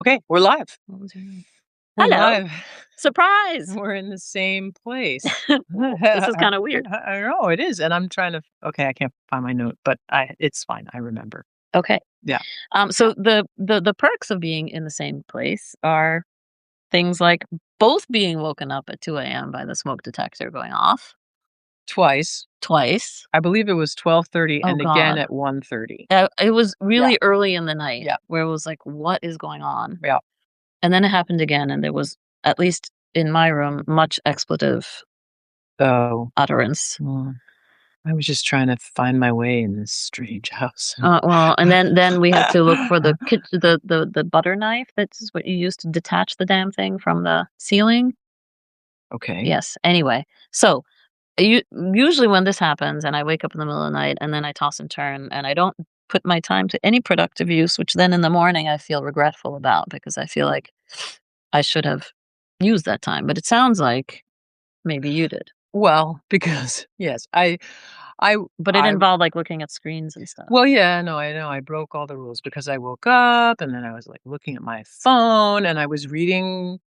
Okay, we're live. What was your name? We're Hello. live. Surprise. We're in the same place. This is kind of weird. I know it is, and I'm trying to. Okay, I can't find my note, but it's fine. I remember. Okay. Yeah. So the perks of being in the same place are things like both being woken up at 2 a.m. by the smoke detector going off Twice. twice. I believe it was 12:30 Oh and again God. at 1:30. It was Yeah. really early in the night Yeah. where it was like, what is going on? Yeah. And then it happened again, and there was, at least in my room, much expletive Oh. utterance. Well, I was just trying to find my way in this strange house. Well, and then we had to look for the butter knife. That's what you use to detach the damn thing from the ceiling. Okay. Yes. Anyway, so usually when this happens, and I wake up in the middle of the night, and then I toss and turn, and I don't put my time to any productive use, which then in the morning I feel regretful about because I feel like I should have used that time. But it sounds like maybe you did. Well, because yes, But it involved like looking at screens and stuff. Well, yeah, no, I know. I broke all the rules because I woke up and then I was like looking at my phone and I was reading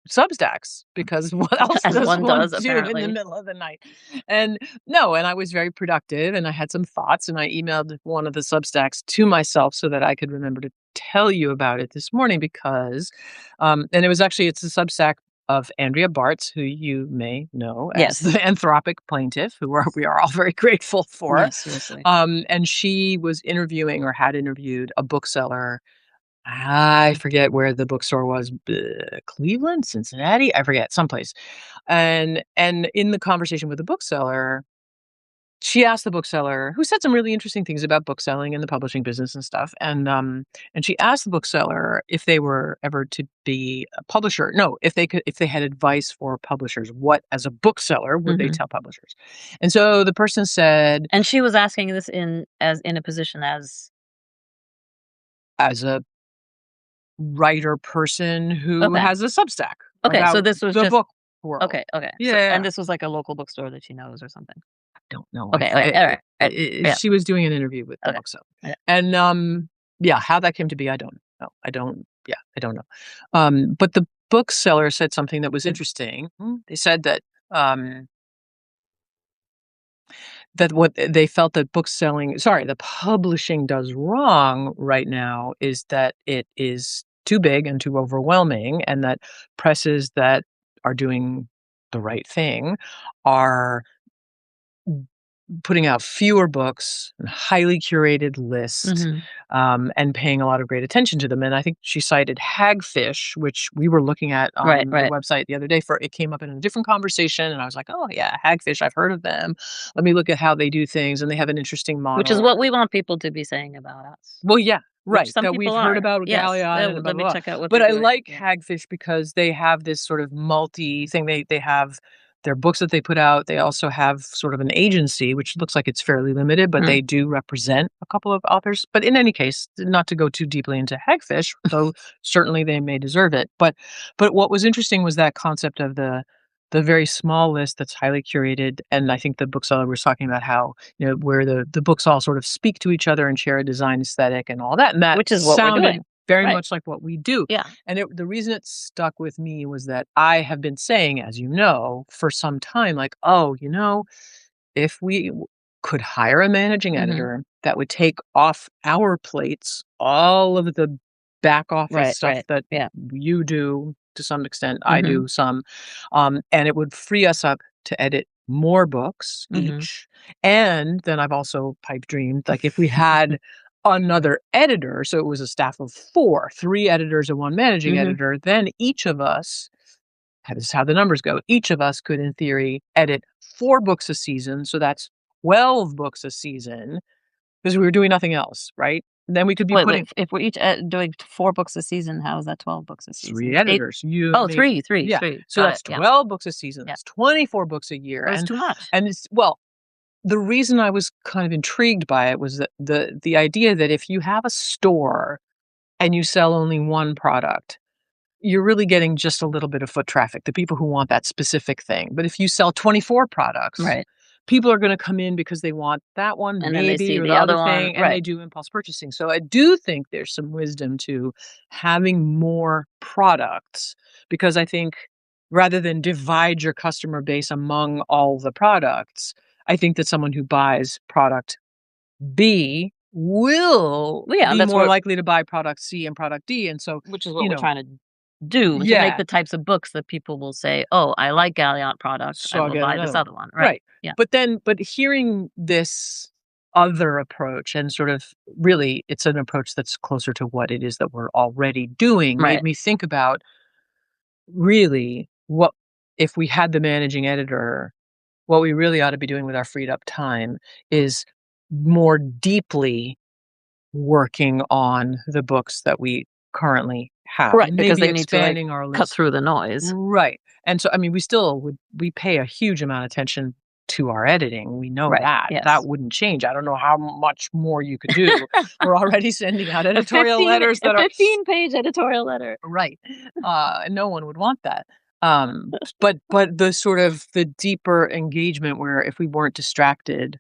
Substacks because what else As does one one does, do in the apparently. middle of the night? And no, and I was very productive and I had some thoughts and I emailed one of the Substacks to myself so that I could remember to tell you about it this morning because, and it's a Substack of Andrea Bartz, who you may know as Yes. the Anthropic plaintiff, we are all very grateful for. Yes, seriously. And she was interviewing or had interviewed a bookseller. I forget where the bookstore was, Cleveland, Cincinnati, I forget, someplace. And in the conversation with the bookseller, she asked the bookseller, who said some really interesting things about bookselling and the publishing business and stuff. And she asked the bookseller if they were ever to be a publisher. No, if they had advice for publishers, what as a bookseller would they tell publishers? And so the person said, And she was asking this in a position as as a writer person who Okay. has a Substack Okay, so about this was the just book world. okay. So, Yeah. and this was like a local bookstore that she knows or something. Don't know. Okay, alright, yeah. She was doing an interview with the Okay. bookseller. Yeah. And, yeah, how that came to be, I don't know. I don't know. But the bookseller said something that was interesting. They said that what they felt that the publishing does wrong right now is that it is too big and too overwhelming, and that presses that are doing the right thing are putting out fewer books and highly curated lists, and paying a lot of great attention to them. And I think she cited Hagfish, which we were looking at on Right. the website the other day. It came up in a different conversation, and I was like, "Oh yeah, Hagfish, I've heard of them. Let me look at how they do things." And they have an interesting model, Which is what we want people to be saying about us. Well, yeah, right. Some That people we've heard are. about Yes. Galleon and blah Let me blah blah. check out what But they're I doing. like Yeah. Hagfish because they have this sort of multi thing. They have their books that they put out. They also have sort of an agency, which looks like it's fairly limited, but they do represent a couple of authors. But in any case, not to go too deeply into Hagfish, though certainly they may deserve it. But what was interesting was that concept of the very small list that's highly curated. And I think the bookseller was talking about how, where the books all sort of speak to each other and share a design aesthetic and all that. And that Which is what we're sounded doing. very Right. much like what we do. Yeah. And the reason it stuck with me was that I have been saying, as you know, for some time, like, oh, if we could hire a managing editor that would take off our plates all of the back office stuff that you do to some extent, I do some, and it would free us up to edit more books each. And then I've also pipe dreamed, like if we had another editor, so it was a staff of 4, 3 editors and 1 managing editor, then each of us, this is how the numbers go, each of us could, in theory, edit 4 books a season, so that's 12 books a season, because we were doing nothing else, right? Then we could be putting if we're each doing 4 books a season, how is that 12 books a season? 3 editors. Three. Yeah. Three. So Got that's it, yeah. 12 books a season. Yeah. That's 24 books a year. That's too much. And the reason I was kind of intrigued by it was that the idea that if you have a store and you sell only 1 product, you're really getting just a little bit of foot traffic, the people who want that specific thing. But if you sell 24 products, Right. people are gonna come in because they want that one, And then they maybe, see or the the other other one, thing, and right, they do impulse purchasing. So I do think there's some wisdom to having more products, because I think rather than divide your customer base among all the products, I think that someone who buys product B will well, yeah, and be that's more what likely to buy product C and product D, and so, which is what you we're know trying to do, to make yeah. the types of books that people will say, "Oh, I like Galliot product, So I I'll will get buy another this one. other one." Right. Right. Yeah. But hearing this other approach, and sort of really it's an approach that's closer to what it is that we're already doing, made Right. me think about really what if we had the managing editor, what we really ought to be doing with our freed up time is more deeply working on the books that we currently have, Right, and because maybe they need to, like, expanding our cut list. through the noise. Right. And so, I mean, we pay a huge amount of attention to our editing. We know Right, that. That yes. wouldn't change. I don't know how much more you could do. We're already sending out A editorial 15 letters a that are 15-page editorial letter. right. No one would want that. But the sort of the deeper engagement where if we weren't distracted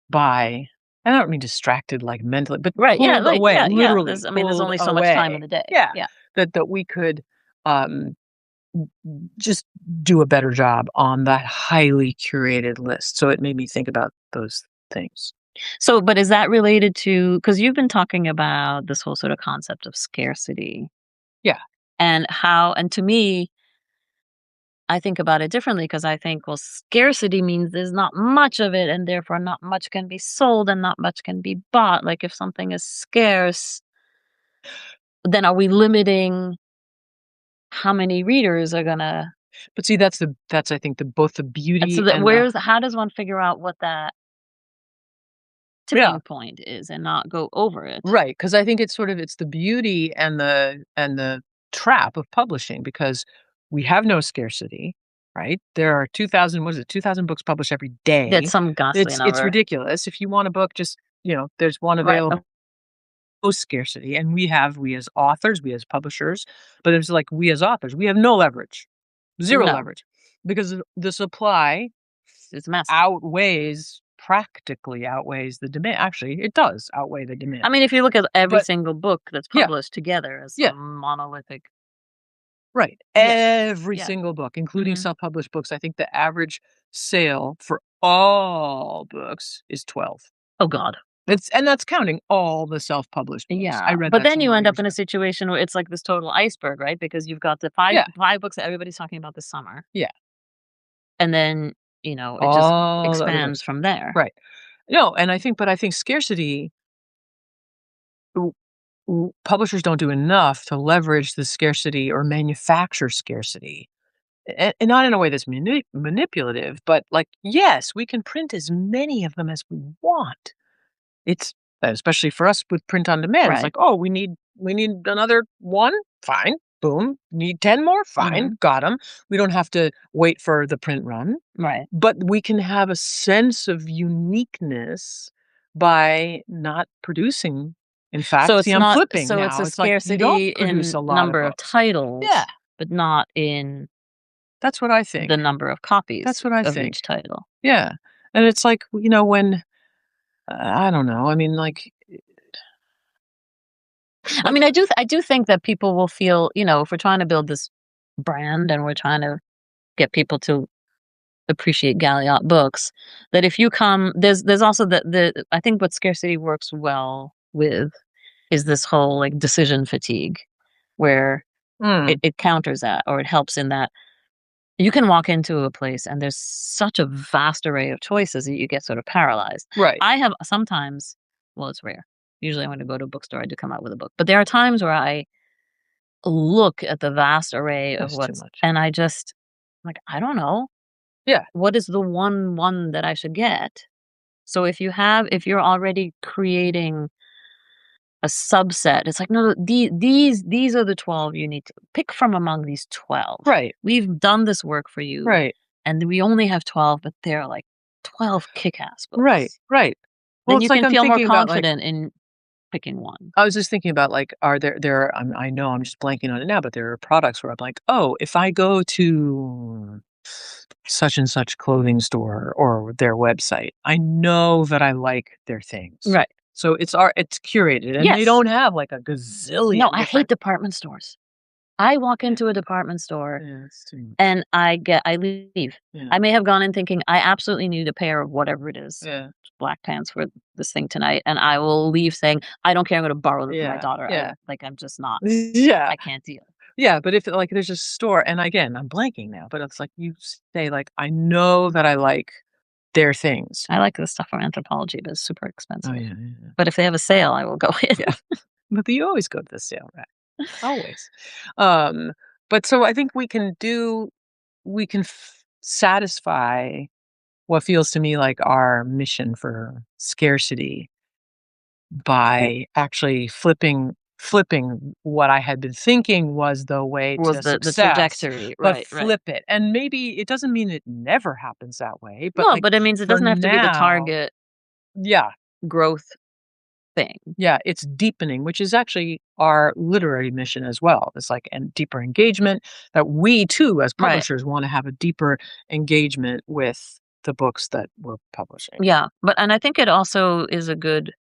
by, I don't mean distracted like mentally, but Right, yeah, pulled like, away, yeah, yeah, literally there's pulled only so much time in away. the day. Yeah. Yeah. That we could um just do a better job on that highly curated list. So it made me think about those things. So, but is that related to, because 'cause you've been talking about this whole sort of concept of scarcity Yeah. and how, and to me, I think about it differently because I think, well, scarcity means there's not much of it and therefore not much can be sold and not much can be bought. Like if something is scarce, then are we limiting how many readers are gonna, But see, that's I think the both the and so beauty that and the where's, how does one figure out what that yeah, tipping point is and not go over it? right. Because I think it's sort of it's the beauty and the trap of publishing, because we have no scarcity, right? There are 2,000, what is it, 2,000 books published every That's day. some ghastly It's number. ridiculous. If you want a book, just there's one Right. available. No scarcity, and we as authors, we as publishers, but it's like we as authors, we have no leverage, zero No, leverage, because the supply it's massive. practically outweighs the demand. Actually, it does outweigh the I demand. mean, if you look at every But single book that's yeah, published together as yeah, some monolithic, right. yeah, Every yeah. single book, including Mhm. self-published books, I think the average sale for all books is 12. Oh god. And that's counting all the self-published books. I Yeah, read but that then you somewhere end up years in a ago. situation where it's like this total iceberg, right? Because you've got the 5 Yeah, 5 books that everybody's talking about this summer, yeah. and then, it just All the other expands books. from there. Right. No, and I think scarcity w publishers don't do enough to leverage the scarcity or manufacture scarcity, and not in a way that's manipulative, but, like, yes, we can print as many of them as we want. It's especially for us with print on demand, it's Right. like, "Oh, we need another 1? Fine. Boom. Need 10 more? Fine. Mhm. Got them. We don't have to wait for the print run. Right. But we can have a sense of uniqueness by not producing. In So fact, see, it's I'm not, flipping so it's now. a It's like you don't scarcity produce in a lot of number of books. Yeah, titles, but not in that's what I the think. number of copies That's what I of think. each title. Yeah. And it's like, when I don't know. I mean, I like mean, I do think that people will feel, if we're trying to build this brand and we're trying to get people to appreciate Galliot books, that if you come, there's also the I think what scarcity works well with is this whole like decision fatigue, where mm, it counters that, or it helps in that you can walk into a place and there's such a vast array of choices that you get sort of paralyzed. right. I have sometimes, well, it's rare. Usually, when I go to a bookstore, I do come out with a book, but there are times where I look at the vast array of That's too what's, much. and I just like, I don't know Yeah, what is the one that I should get. So if you're already creating a subset, it's like, no, these are the 12 you need to pick from among these 12. right, We've done this work for you, right, and we only have 12, but they're like 12 kick-ass right, books. right. Well, Then it's you like can I'm feel more thinking about confident in picking one. I was just thinking about, like, are I know I'm just blanking on it now, but there are products where I'm like, "Oh, if I go to such and such clothing store or their website. I know that I like their things. Right. So it's curated, and they Yes. don't have like a No, gazillion I hate different. department stores. I walk into a department store Yeah, it's too much. and I leave. Yeah, I may have gone in thinking, "I absolutely need a pair of whatever it is, yeah, black pants for this thing tonight," and I will leave saying, "I don't care, I'm gonna borrow them from my yeah, daughter. yeah, I'm just not yeah, I can't deal." yeah. But if like there's a store, and again, I'm blanking now, but it's like you say like I know that I like their things. I like the stuff from Anthropology, but it's super Oh expensive. yeah, yeah, yeah. But if they have a sale, I will go in. Yeah. But you always go to the sale rack. Always. Um, but so I think we can satisfy what feels to me like our mission for scarcity by actually flipping what I had been thinking was the way Was to the success, trajectory. but Right, right. flip it. And maybe it doesn't mean it never happens that way, but No, like but it means it for doesn't have to be the now, target yeah, growth thing. yeah, it's deepening, which is actually our literary mission as well. It's like and deeper engagement that we too, as Right. publishers, want to have a deeper engagement with the books that we're publishing. Yeah, but and I think it also is a good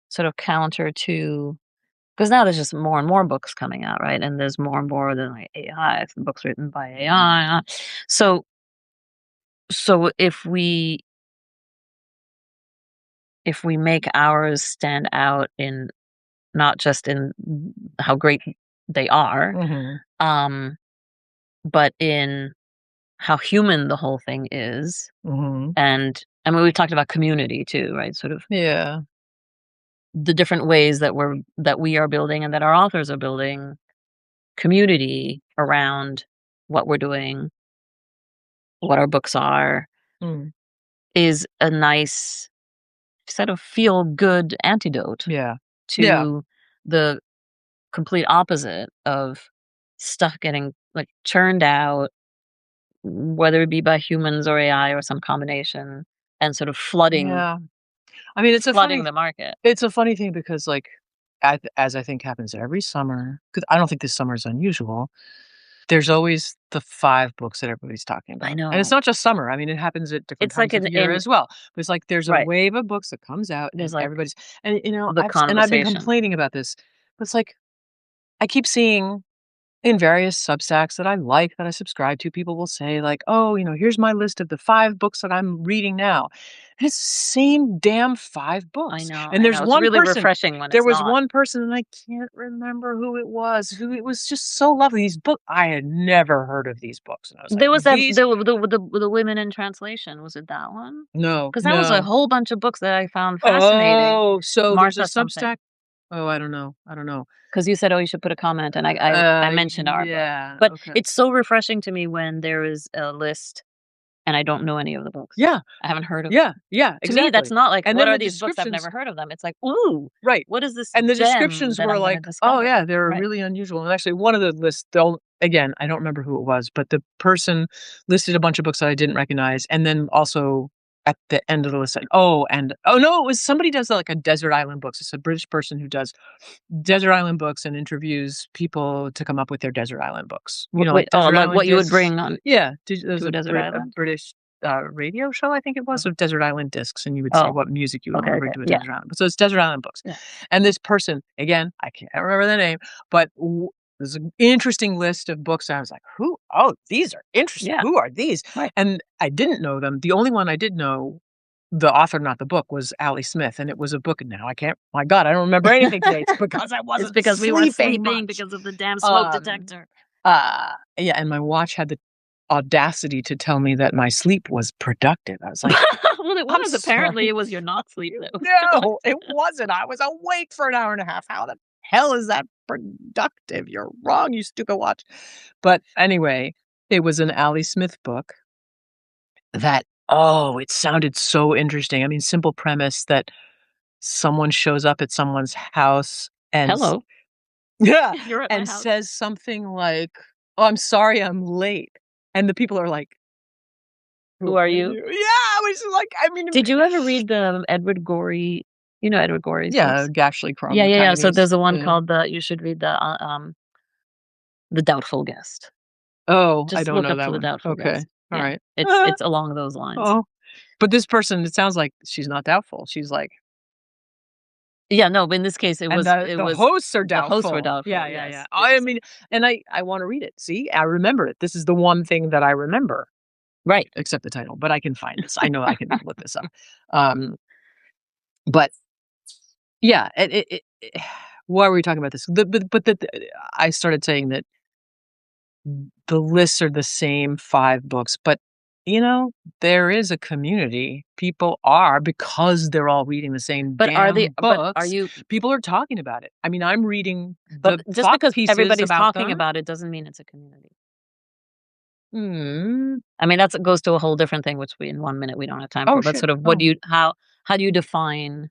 sort of counter to because now there's just more and more books coming out, right? And there's more and more than like AI, books written by AI. So so if we make ours stand out in not just in how great they are, Mhm. um, but in how human the whole thing is. Mhm. And I mean, we've talked about community too, right? Sort of Yeah. the different ways that we are building and that our authors are building community around what we're doing, what our books are, Mm. is a nice sort of feel good antidote Yeah. Yeah. to the complete opposite of stuff getting like churned out, whether it be by humans or AI or some combination, and sort of Yeah. I mean, flooding the market. it's a funny thing because, like, as I think happens every summer, because I don't think this summer is unusual, there's always the 5 books that everybody's talking I about, and it's know. not just summer, I mean, it happens at different It's like times of year in as well, but it's like there's a right. wave of books that comes out and There's like everybody's and, the I've been conversation. complaining about this, but it's like, I keep seeing in various Substacks that I like, that I subscribe to, people will say like, "Oh, here's my list of the 5 books that I'm reading now." And it's the same damn 5 books. And I know. It's really refreshing when there it's was not. one person, and I can't remember who it was, who it was just so lovely. These book I had never heard of these books, and I was like, There was that "These." the women in translation, was it that one? No, Because that was a no. whole bunch of books that I found fascinating. Oh, so there's a Martha something. Substack. Oh, I don't know, I don't know. Because you said, "Oh, you should put a comment," and I mentioned our book. Yeah, But okay. it's so refreshing to me when there is a list and I don't know any of the books. Yeah, I haven't heard of yeah, yeah, to me, that's exactly. not like, And "What then are the these books? I've descriptions. never heard of them." It's like, "Ooh, Right. what is this And the gem descriptions that were I'm gonna like, "Oh, discover?" yeah, they're Right. really unusual." And actually one of the lists, they'll again, I don't remember who it was, but the person listed a bunch of books that I didn't recognize, and then also at the end of the list said, "Oh, no, it was somebody does, like, a desert island books." It's a British person who does desert island books and interviews people to come up with their desert island books. W Like wait, oh, desert like island what you would discs. bring on Yeah, there's to a desert A island? British, radio show, I think it was, Oh. of desert island discs, and you would say Oh, what music you would okay, wanna bring okay. to a Yeah, desert island. So it's desert island books. yeah, And this person, again, I can't remember the name, but there's an interesting list of books. I was like, "Who? Oh, these are interesting. yeah, Who are these?" right. And I didn't know them. The only one I did know, the author, not the book, was Ali Smith, and it was a book. Now I can't. My God, I don't remember anything today. It's because I It's wasn't because we weren't sleeping sleeping much. because of the damn smoke Um, detector. yeah, and my watch had the audacity to tell me that my sleep was productive. I was like, Well, it "I'm was. Apparently, sorry." it was your not sleep that was doing No, it it. wasn't. I was awake for an hour and a half. How the hell is that productive? You're wrong, you stupid watch. But anyway, it was an Ali Smith book that, oh, it sounded so interesting. I mean, simple premise that someone shows up at someone's house and Hello, yeah, you're at my and house. says something like, "Oh, I'm sorry I'm late." And the people are like, Who "Who are are you? you?" Yeah, I was like, I mean, Did you ever read the Edward Gorey you know Edward Gorey's yeah, books? Gashly Yeah, Crumb yeah, yeah, so Tinies. there's a one Yeah. called you should read The Doubtful Guest. Oh, I Just don't look know up that for The one. Doubtful Okay. Guest. Yeah, alright. it's along those lines. Oh, but this person, it sounds like she's not doubtful. She's like Yeah, no, but in this case, and it the was hosts are the hosts were doubtful. Yeah, doubtful, yeah, yeah. yes, I yes. mean, and I wanna read it. See, I remember it. This is the one thing that I remember, Right. except the title, but I can find this. I know I can look this up. Um, but yeah, why were we talking about this? The I started saying that the lists are the same 5 books, but, you know, there is a community. People are because they're all reading the same damn But are books, you people are talking about it. I mean, I'm reading but the just thought because pieces everybody's about talking them. about it doesn't mean it's a community. Mm. I mean, that's goes to a whole different thing, which we in 1 minute we don't have time Oh, for, but shit. sort of what Oh, do you how do you define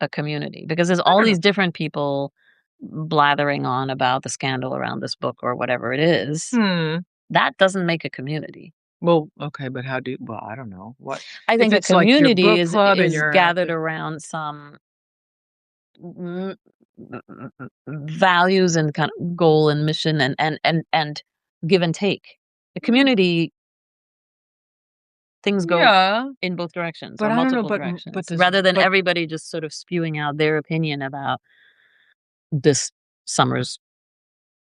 a community? Because there's I all don't know. these different people blathering on about the scandal around this book or whatever it is. Hmm. That doesn't make a community. Well, okay, but how do well, I don't know. What I if think a it's like your community book club and is you're at gathered the around some mm, values and kind of goal and mission and give and take. A mm, community, things go yeah, in both directions but or I don't know, multiple but directions does rather than but everybody just sort of spewing out their opinion about this summer's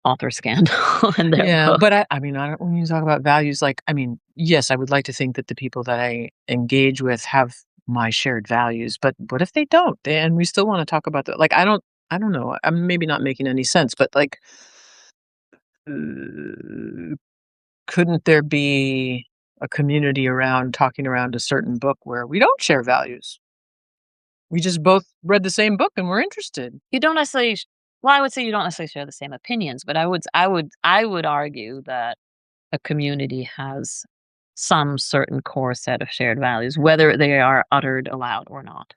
author scandal and their yeah, book. but I mean, I don't when you talk about values, like, I mean, yes, I would like to think that the people that I engage with have my shared values, but what if they don't? And we still wanna talk about the like, I don't know, I'm maybe not making any sense, but, like, uh, couldn't there be a community around talking around a certain book where we don't share values? We just both read the same book and we're interested. You don't necessarily well, I would say you don't necessarily share the same opinions, but I would argue that a community has some certain core set of shared values, whether they are uttered aloud or not,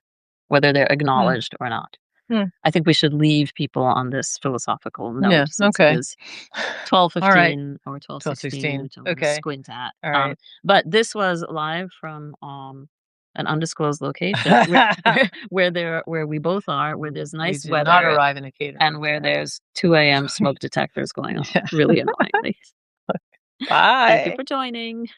whether they're Hmm, acknowledged or not. hmm, I think we should leave people on this philosophical yeah, note since it okay. is Alright, 12:15 or 12:16, 12:16. which I'm gonna Okay, squint at. alright. But this was live from, an undisclosed location where where we both are, where there's We nice did not weather arrive in a catering and where there. there's 2 a.m. smoke detectors going off Yeah. really annoyingly. Thank you Bye. for joining.